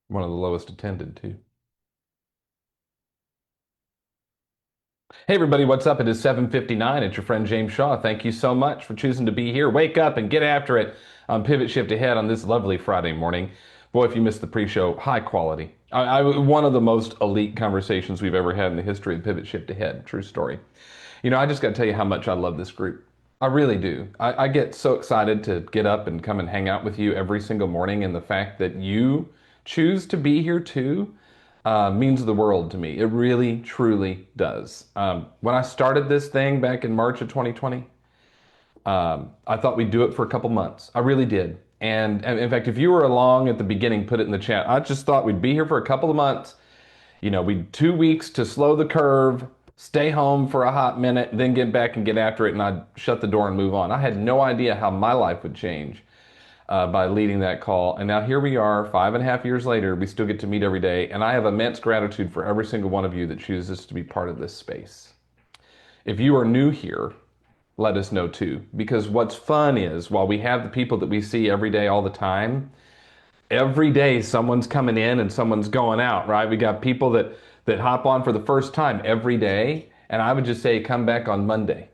One of the lowest attended, too. Hey everybody, what's up? It is 7:59. It's your friend James Shaw. Thank you so much for choosing to be here. Wake up and get after it on Pivot Shift Ahead on this lovely Friday morning. Boy, if you missed the pre-show, high quality. One of the most elite conversations we've ever had in the history of Pivot Shift Ahead. True story. I just got to tell you how much I love this group. I really do. I get so excited to get up and come and hang out with you every single morning, and the fact that you choose to be here too means the world to me. It really, truly does. When I started this thing back in March of 2020, I thought we'd do it for a couple months. I really did. And in fact, if you were along at the beginning, put it in the chat. I just thought we'd be here for a couple of months. We'd 2 weeks to slow the curve, stay home for a hot minute, then get back and get after it, and I'd shut the door and move on. I had no idea how my life would change by leading that call. And now here we are, 5.5 years later. We still get to meet every day. And I have immense gratitude for every single one of you that chooses to be part of this space. If you are new here, let us know too. Because what's fun is while we have the people that we see every day, all the time, every day someone's coming in and someone's going out, right? We got people that hop on for the first time every day. And I would just say, come back on Monday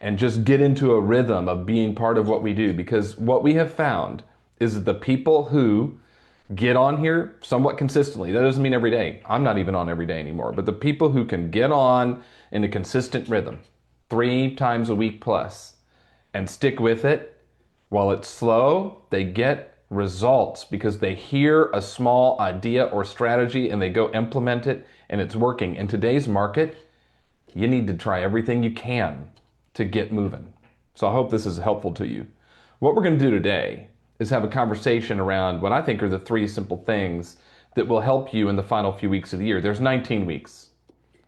and just get into a rhythm of being part of what we do. Because what we have found is that the people who get on here somewhat consistently, that doesn't mean every day. I'm not even on every day anymore. But the people who can get on in a consistent rhythm, 3 times a week plus, and stick with it, while it's slow, they get results because they hear a small idea or strategy and they go implement it and it's working. In today's market, you need to try everything you can to get moving. So I hope this is helpful to you. What we're going to do today is have a conversation around what I think are the 3 simple things that will help you in the final few weeks of the year. There's 19 weeks.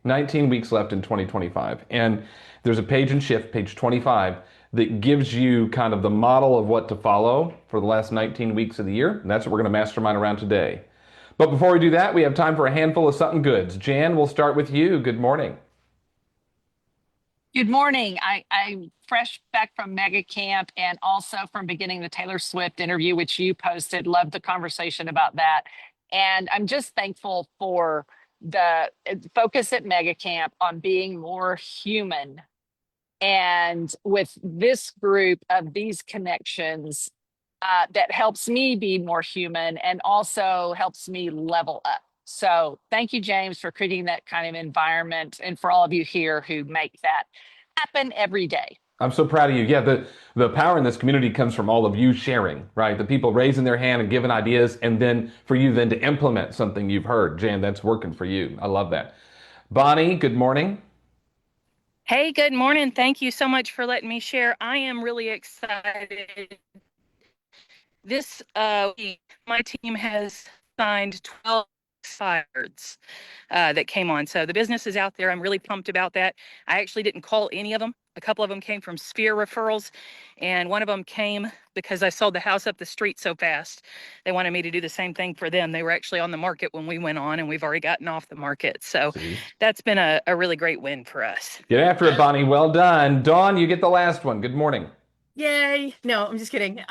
19 weeks left in 2025. And there's a page and shift, page 25, that gives you kind of the model of what to follow for the last 19 weeks of the year. And that's what we're going to mastermind around today. But before we do that, we have time for a handful of something goods. Jan, we'll start with you. Good morning. Good morning. I'm fresh back from Mega Camp and also from beginning the Taylor Swift interview, which you posted. Loved the conversation about that. And I'm just thankful for the focus at Mega Camp on being more human. And with this group of these connections, that helps me be more human and also helps me level up. So thank you, James, for creating that kind of environment and for all of you here who make that happen every day. I'm so proud of you. Yeah, the power in this community comes from all of you sharing, right? The people raising their hand and giving ideas, and then for you then to implement something you've heard. Jan, that's working for you. I love that. Bonnie, good morning. Hey, good morning. Thank you so much for letting me share. I am really excited. This week, my team has signed 12 expireds that came on. So the business is out there. I'm really pumped about that. I actually didn't call any of them. A couple of them came from Sphere referrals, and one of them came because I sold the house up the street so fast. They wanted me to do the same thing for them. They were actually on the market when we went on, and we've already gotten off the market. So See? that's been a really great win for us. Get after it, Bonnie. Well done. Dawn, you get the last one. Good morning. Yay. No, I'm just kidding.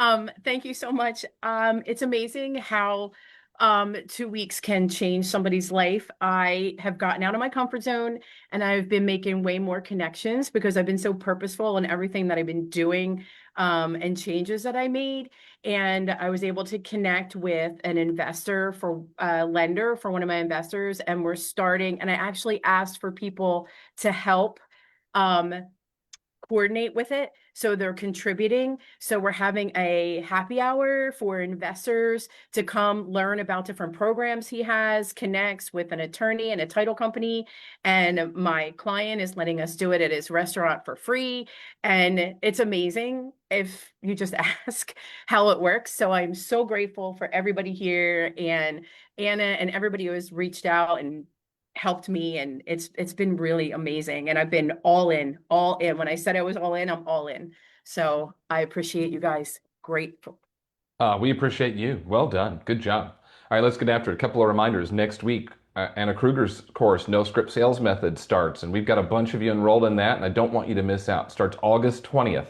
Thank you so much. It's amazing how 2 weeks can change somebody's life. I have gotten out of my comfort zone and I've been making way more connections because I've been so purposeful in everything that I've been doing and changes that I made. And I was able to connect with an investor for a lender for one of my investors. And we're starting, and I actually asked for people to help um coordinate with it. So they're contributing. So we're having a happy hour for investors to come learn about different programs he has, connects with an attorney and a title company. And my client is letting us do it at his restaurant for free. And it's amazing if you just ask how it works. So I'm so grateful for everybody here and Anna and everybody who has reached out and helped me, and it's been really amazing. And I've been all in. When I said I was all in, I'm all in. So I appreciate you guys. Grateful. We appreciate you. Well done. Good job. All right, let's get after it. A couple of reminders. Next week, Anna Kruger's course, No Script Sales Method, starts, and we've got a bunch of you enrolled in that, and I don't want you to miss out. It starts August 20th.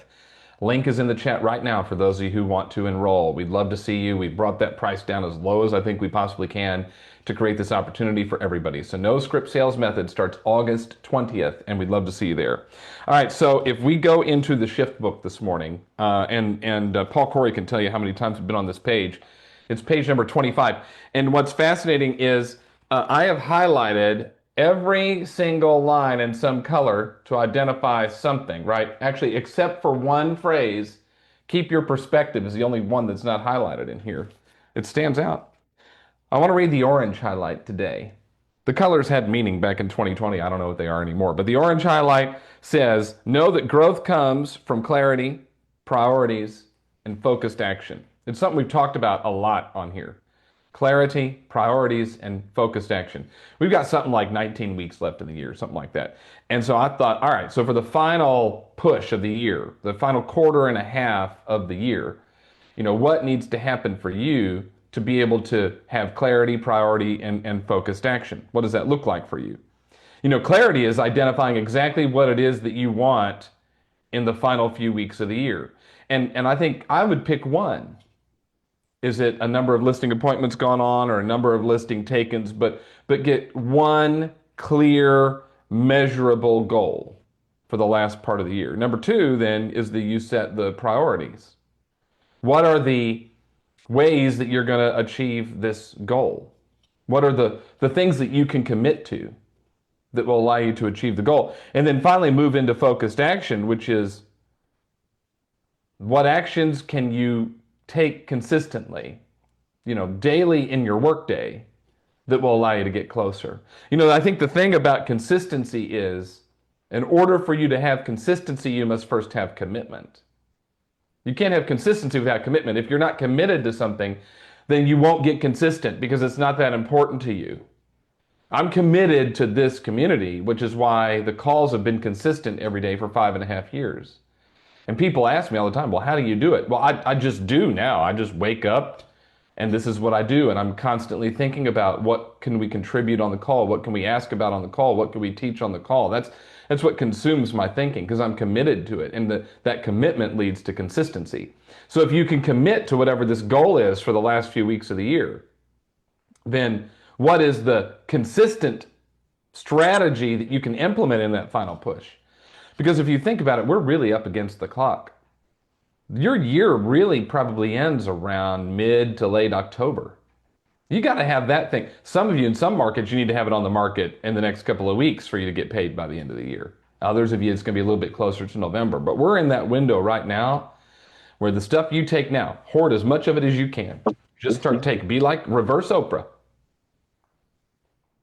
Link is in the chat right now for those of you who want to enroll. We'd love to see you. We've brought that price down as low as I think we possibly can to create this opportunity for everybody. So No Script Sales Method starts August 20th, and we'd love to see you there. All right, so if we go into the shift book this morning, and Paul Corey can tell you how many times we've been on this page. It's page number 25. And what's fascinating is I have highlighted every single line in some color to identify something, right? Actually, except for one phrase, keep your perspective is the only one that's not highlighted in here. It stands out. I want to read the orange highlight today. The colors had meaning back in 2020. I don't know what they are anymore. But the orange highlight says, know that growth comes from clarity, priorities, and focused action. It's something we've talked about a lot on here. Clarity, priorities, and focused action. We've got something like 19 weeks left in the year, something like that. And so I thought, all right, so for the final push of the year, the final quarter and a half of the year, what needs to happen for you to be able to have clarity, priority, and focused action? What does that look like for you? Clarity is identifying exactly what it is that you want in the final few weeks of the year. And I think I would pick one. Is it a number of listing appointments gone on or a number of listing takens? But get one clear, measurable goal for the last part of the year. Number two, then, is that you set the priorities. What are the ways that you're going to achieve this goal? What are the things that you can commit to that will allow you to achieve the goal? And then finally move into focused action, which is what actions can you take consistently, daily in your workday that will allow you to get closer. I think the thing about consistency is in order for you to have consistency, you must first have commitment. You can't have consistency without commitment. If you're not committed to something, then you won't get consistent because it's not that important to you. I'm committed to this community, which is why the calls have been consistent every day for 5.5 years. And people ask me all the time, well, how do you do it? Well, I just do now. I just wake up and this is what I do. And I'm constantly thinking about what can we contribute on the call? What can we ask about on the call? What can we teach on the call? That's what consumes my thinking because I'm committed to it. And that commitment leads to consistency. So if you can commit to whatever this goal is for the last few weeks of the year, then what is the consistent strategy that you can implement in that final push? Because if you think about it, we're really up against the clock. Your year really probably ends around mid to late October. You got to have that thing. Some of you in some markets, you need to have it on the market in the next couple of weeks for you to get paid by the end of the year. Others of you, it's going to be a little bit closer to November. But we're in that window right now where the stuff you take now, hoard as much of it as you can. Just start taking. Be like reverse Oprah.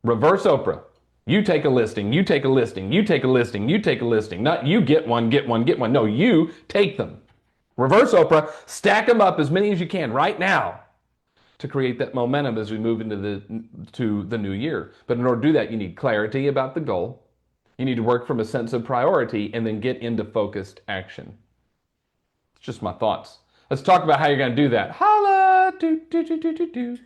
Reverse Oprah. You take a listing, you take a listing, you take a listing, you take a listing. Not you get one, get one, get one. No, you take them. Reverse Oprah, stack them up as many as you can right now to create that momentum as we move into the new year. But in order to do that, you need clarity about the goal. You need to work from a sense of priority and then get into focused action. It's just my thoughts. Let's talk about how you're going to do that. Holla! Do, do, do, do, do, do.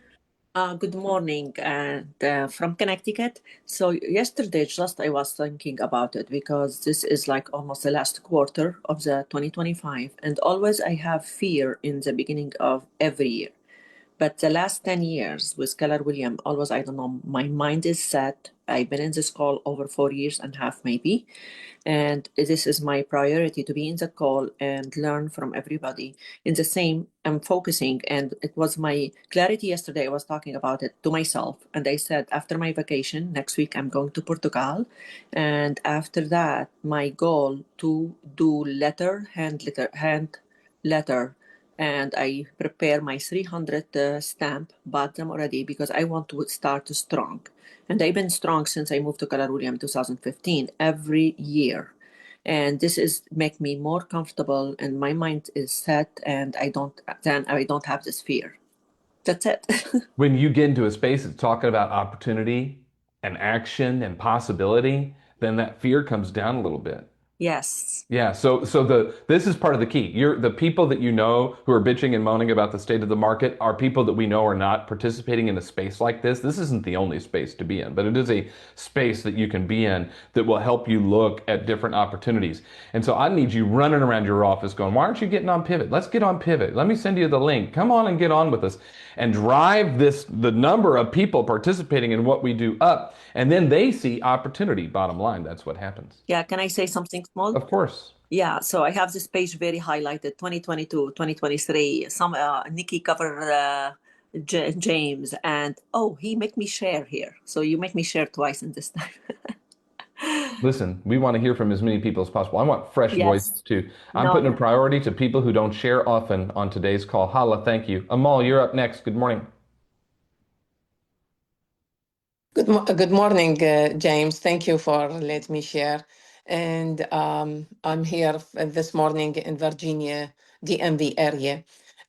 Good morning, and from Connecticut. So yesterday, just I was thinking about it because this is like almost the last quarter of the 2025, and always I have fear in the beginning of every year. But the last 10 years with Keller Williams, always, I don't know, my mind is set. I've been in this call over 4 years and a half, maybe. And this is my priority to be in the call and learn from everybody. In the same, I'm focusing, and it was my clarity yesterday. I was talking about it to myself, and I said, after my vacation, next week, I'm going to Portugal. And after that, my goal to do hand letter, and I prepare my 300 stamp, bought them already because I want to start strong. And I've been strong since I moved to Keller Williams 2015, every year. And this is make me more comfortable, and my mind is set, and I don't have this fear. That's it. When you get into a space that's talking about opportunity and action and possibility, then that fear comes down a little bit. Yes. Yeah, so this is part of the key. You're the people that you know who are bitching and moaning about the state of the market are people that we know are not participating in a space like this. This isn't the only space to be in, but it is a space that you can be in that will help you look at different opportunities. And so I need you running around your office going, "Why aren't you getting on Pivot? Let's get on Pivot. Let me send you the link. Come on and get on with us." And drive the number of people participating in what we do up, and then they see opportunity. Bottom line, that's what happens. Yeah, can I say something small? Of course. Yeah, so I have this page very highlighted 2022, 2023. Some Nikki cover James, and oh, he make me share here. So you make me share twice in this time. Listen, we want to hear from as many people as possible. I want fresh Yes. voices too. I'm No, putting a no. priority to people who don't share often on today's call. Hala, thank you. Amal, you're up next. Good morning. Good morning, James. Thank you for letting me share. And I'm here this morning in Virginia, DMV area.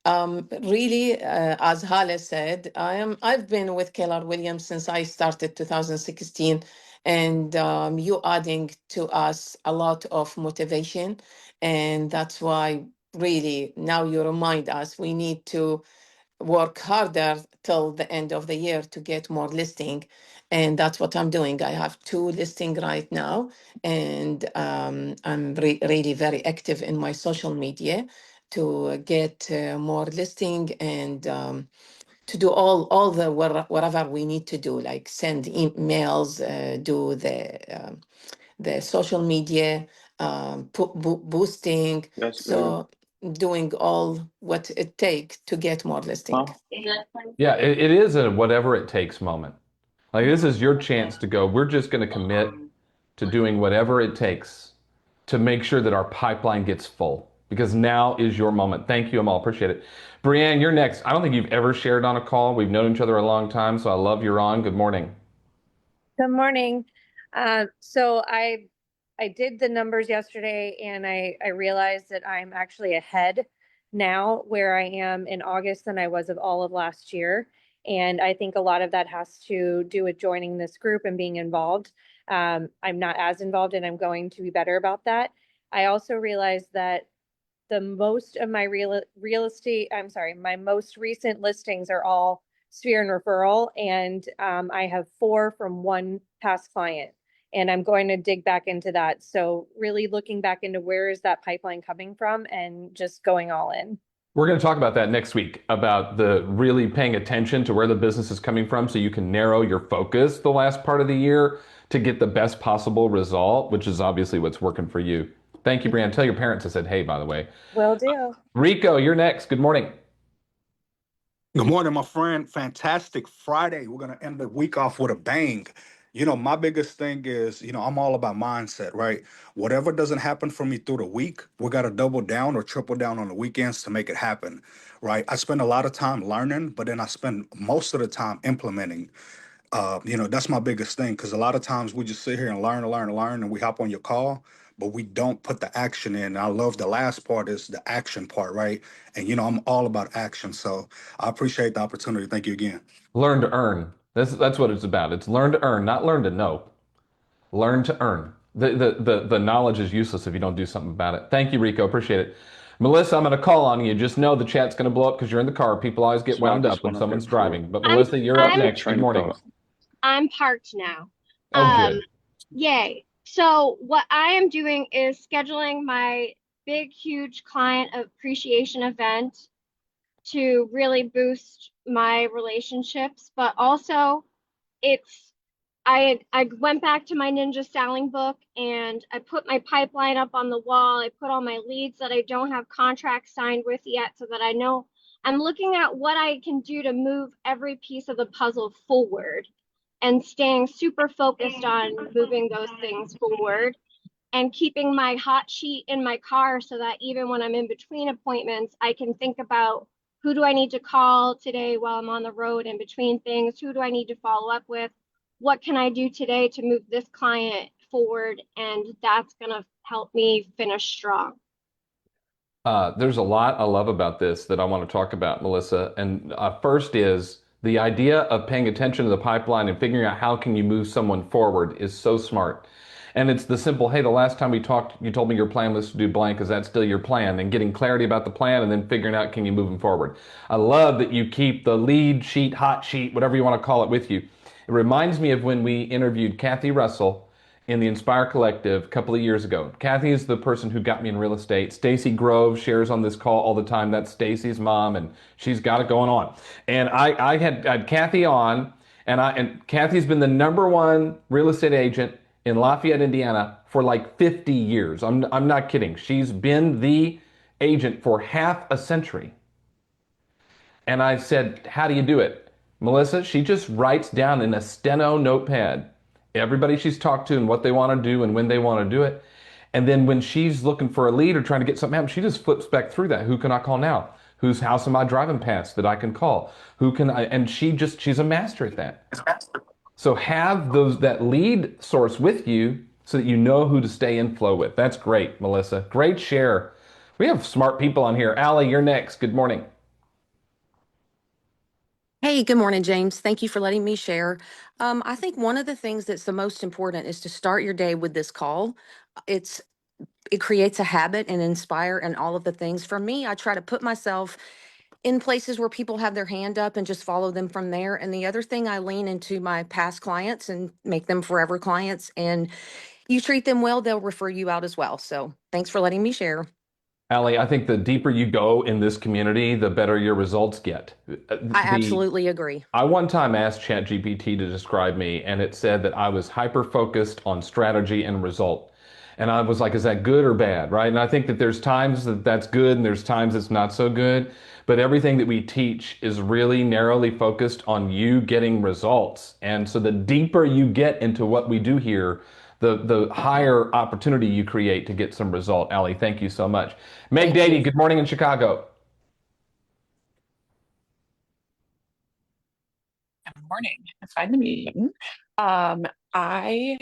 Really, as Hala said, I've been with Keller Williams since I started 2016, and you adding to us a lot of motivation, and that's why really now you remind us we need to work harder till the end of the year to get more listing, and that's what I'm doing. I have two listing right now, and I'm really very active in my social media to get more listing, and to do all the whatever we need to do, like send emails, do the social media, boosting. Yes, ma'am. So doing all what it takes to get more listing. Huh? Yeah, it is a whatever it takes moment. Like this is your chance to go. We're just going to commit to doing whatever it takes to make sure that our pipeline gets full because now is your moment. Thank you, Amal. Appreciate it. Brianne, you're next. I don't think you've ever shared on a call. We've known each other a long time, so I love you're on. Good morning. Good morning. So I did the numbers yesterday and I realized that I'm actually ahead now where I am in August than I was of all of last year. And I think a lot of that has to do with joining this group and being involved. I'm not as involved and I'm going to be better about that. I also realized that the most of my real estate, I'm sorry, my most recent listings are all sphere and referral, and I have 4 from one past client, and I'm going to dig back into that. So really looking back into where is that pipeline coming from, and just going all in. We're going to talk about that next week about the really paying attention to where the business is coming from so you can narrow your focus the last part of the year to get the best possible result, which is obviously what's working for you. Thank you, Brianne. Tell your parents I said hey, by the way. Will do. Rico, you're next. Good morning. Good morning, my friend. Fantastic Friday. We're going to end the week off with a bang. My biggest thing is, I'm all about mindset, right? Whatever doesn't happen for me through the week, we got to double down or triple down on the weekends to make it happen, right? I spend a lot of time learning, but then I spend most of the time implementing. That's my biggest thing because a lot of times we just sit here and learn, and we hop on your call, but we don't put the action in. And I love the last part is the action part, right? And I'm all about action, so I appreciate the opportunity. Thank you again. Learn to earn. That's what it's about. It's learn to earn, not learn to know. Learn to earn. The knowledge is useless if you don't do something about it. Thank you, Rico. Appreciate it. Melissa, I'm going to call on you. Just know the chat's going to blow up because you're in the car. People always get Swipe wound this up when one up here someone's before. driving. But I'm Melissa, you're up I'm next. Good Train morning. across. I'm parked now. Oh, good. Yay. So what I am doing is scheduling my big, huge client appreciation event to really boost my relationships, but also it's I went back to my Ninja Styling book and I put my pipeline up on the wall. I put all my leads that I don't have contracts signed with yet so that I know I'm looking at what I can do to move every piece of the puzzle forward and staying super focused on moving those things forward and keeping my hot sheet in my car so that even when I'm in between appointments, I can think about who do I need to call today while I'm on the road in between things? Who do I need to follow up with? What can I do today to move this client forward? And that's going to help me finish strong. There's a lot I love about this that I want to talk about, Melissa. And first is the idea of paying attention to the pipeline and figuring out how can you move someone forward is so smart. And it's the simple, hey, the last time we talked, you told me your plan was to do blank. Is that still your plan? And getting clarity about the plan and then figuring out, can you move them forward? I love that you keep the lead sheet, hot sheet, whatever you want to call it with you. It reminds me of when we interviewed Kathy Russell in the Inspire Collective a couple of years ago. Kathy is the person who got me in real estate. Stacy Grove shares on this call all the time. That's Stacy's mom, and she's got it going on. And I had Kathy on, and Kathy's been the number one real estate agent in Lafayette, Indiana for like 50 years. I'm not kidding. She's been the agent for half a century. And I said, how do you do it? Melissa, she just writes down in a steno notepad everybody she's talked to and what they want to do and when they want to do it. And then when she's looking for a lead or trying to get something happen, she just flips back through that. Who can I call now? Whose house am I driving past that I can call? Who can I? And she's a master at that. So have that lead source with you so that you know who to stay in flow with. That's great, Melissa. Great share. We have smart people on here. Allie, you're next. Good morning. Hey, good morning, James. Thank you for letting me share. I think one of the things that's the most important is to start your day with this call. It's it creates a habit and inspire and all of the things. For me, I try to put myself in places where people have their hand up and just follow them from there. And the other thing, I lean into my past clients and make them forever clients. And you treat them well, they'll refer you out as well. So thanks for letting me share. Allie, I think the deeper you go in this community, the better your results get. I absolutely agree. I one time asked ChatGPT to describe me, and it said that I was hyper focused on strategy and result. And I was like, is that good or bad? Right. And I think that there's times that that's good and there's times it's not so good. But everything that we teach is really narrowly focused on you getting results. And so the deeper you get into what we do here, the higher opportunity you create to get some result. Allie, thank you so much. Meg Thank Dady, you. good morning in Chicago. Good morning. It's fine to meet you. I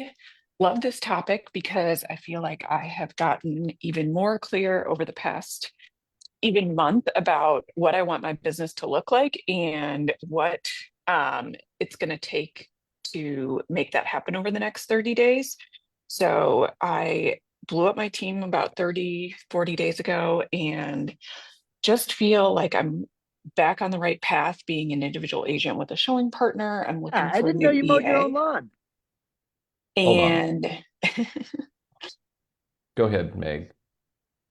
love this topic because I feel like I have gotten even more clear over the past even month about what I want my business to look like and what it's going to take to make that happen over the next 30 days. So I blew up my team about 30, 40 days ago and just feel like I'm back on the right path being an individual agent with a showing partner. I'm looking I for a didn't know new you mowed your own EA. lawn. Hold on. And Go ahead, Meg.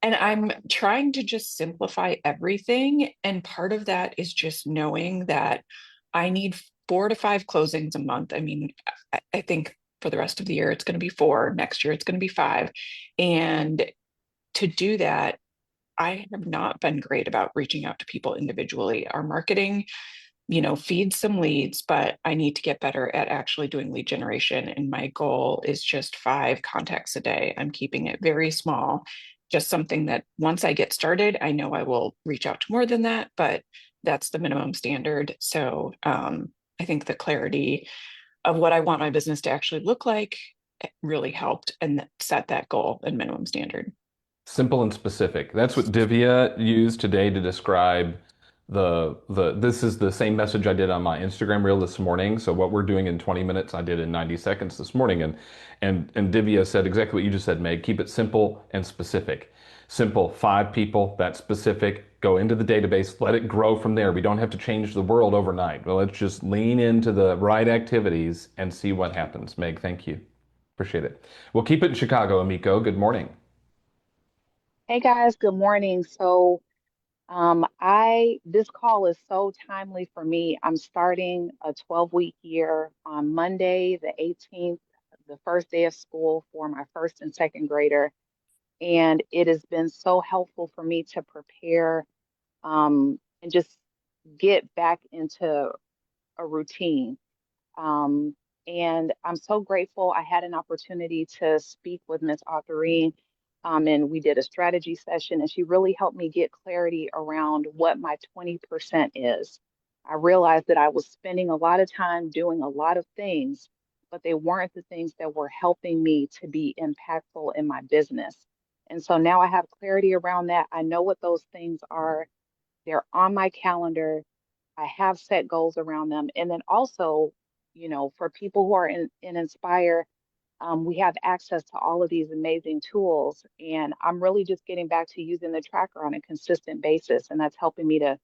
and I'm trying to just simplify everything. And part of that is just knowing that I need 4 to 5 closings a month. I mean, I think for the rest of the year, it's going to be 4. Next year, it's going to be 5. And to do that, I have not been great about reaching out to people individually. Our marketing, feed some leads, but I need to get better at actually doing lead generation. And my goal is just 5 contacts a day. I'm keeping it very small, just something that once I get started, I know I will reach out to more than that, but that's the minimum standard. So I think the clarity of what I want my business to actually look like really helped and set that goal and minimum standard. Simple and specific. That's what Divya used today to describe this is the same message I did on my Instagram reel this morning. So what we're doing in 20 minutes, I did in 90 seconds this morning. And Divya said exactly what you just said, Meg. Keep it simple and specific. Simple, 5 people, that's specific. Go into the database, let it grow from there. We don't have to change the world overnight. Well, let's just lean into the right activities and see what happens. Meg, thank you. Appreciate it. We'll keep it in Chicago, Amico. Good morning. Hey guys, good morning. I this call is so timely for me. I'm starting a 12-week year on Monday, the 18th, the first day of school for my first and second grader, and it has been so helpful for me to prepare and just get back into a routine. Um, and I'm so grateful I had an opportunity to speak with Miss Authorine. And we did a strategy session, and she really helped me get clarity around what my 20% is. I realized that I was spending a lot of time doing a lot of things, but they weren't the things that were helping me to be impactful in my business. And so now I have clarity around that. I know what those things are. They're on my calendar. I have set goals around them. And then also, for people who are in Inspire, we have access to all of these amazing tools. And I'm really just getting back to using the tracker on a consistent basis. And that's helping me to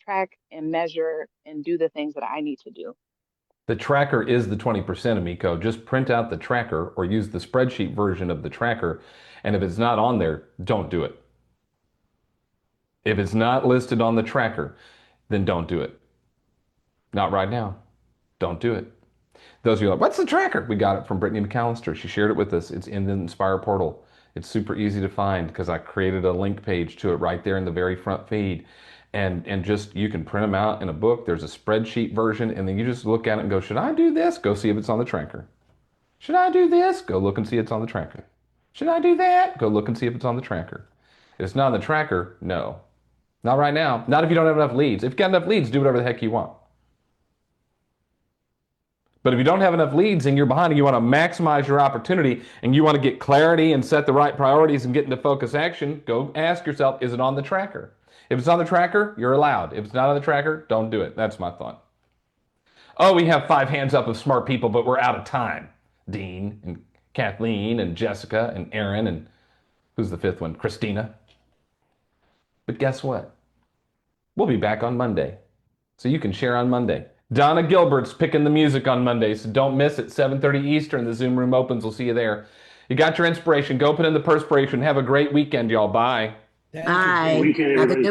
track and measure and do the things that I need to do. The tracker is the 20%, Amico. Just print out the tracker or use the spreadsheet version of the tracker. And if it's not on there, don't do it. If it's not listed on the tracker, then don't do it. Not right now. Don't do it. Those of you are like, what's the tracker? We got it from Brittany McAllister. She shared it with us. It's in the Inspire portal. It's super easy to find because I created a link page to it right there in the very front feed. And just you can print them out in a book. There's a spreadsheet version, and then you just look at it and go, should I do this? Go see if it's on the tracker. Should I do this? Go look and see if it's on the tracker. Should I do that? Go look and see if it's on the tracker. If it's not on the tracker, no. Not right now. Not if you don't have enough leads. If you got enough leads, do whatever the heck you want. But if you don't have enough leads and you're behind and you want to maximize your opportunity and you want to get clarity and set the right priorities and get into focus action, go ask yourself, is it on the tracker? If it's on the tracker, you're allowed. If it's not on the tracker, don't do it. That's my thought. Oh, we have 5 hands up of smart people, but we're out of time. Dean and Kathleen and Jessica and Aaron and who's the 5th one? Christina. But guess what? We'll be back on Monday. So you can share on Monday. Donna Gilbert's picking the music on Monday, so don't miss it. 7:30 Eastern, the Zoom room opens. We'll see you there. You got your inspiration. Go put in the perspiration. Have a great weekend, y'all. Bye. Bye. Have a good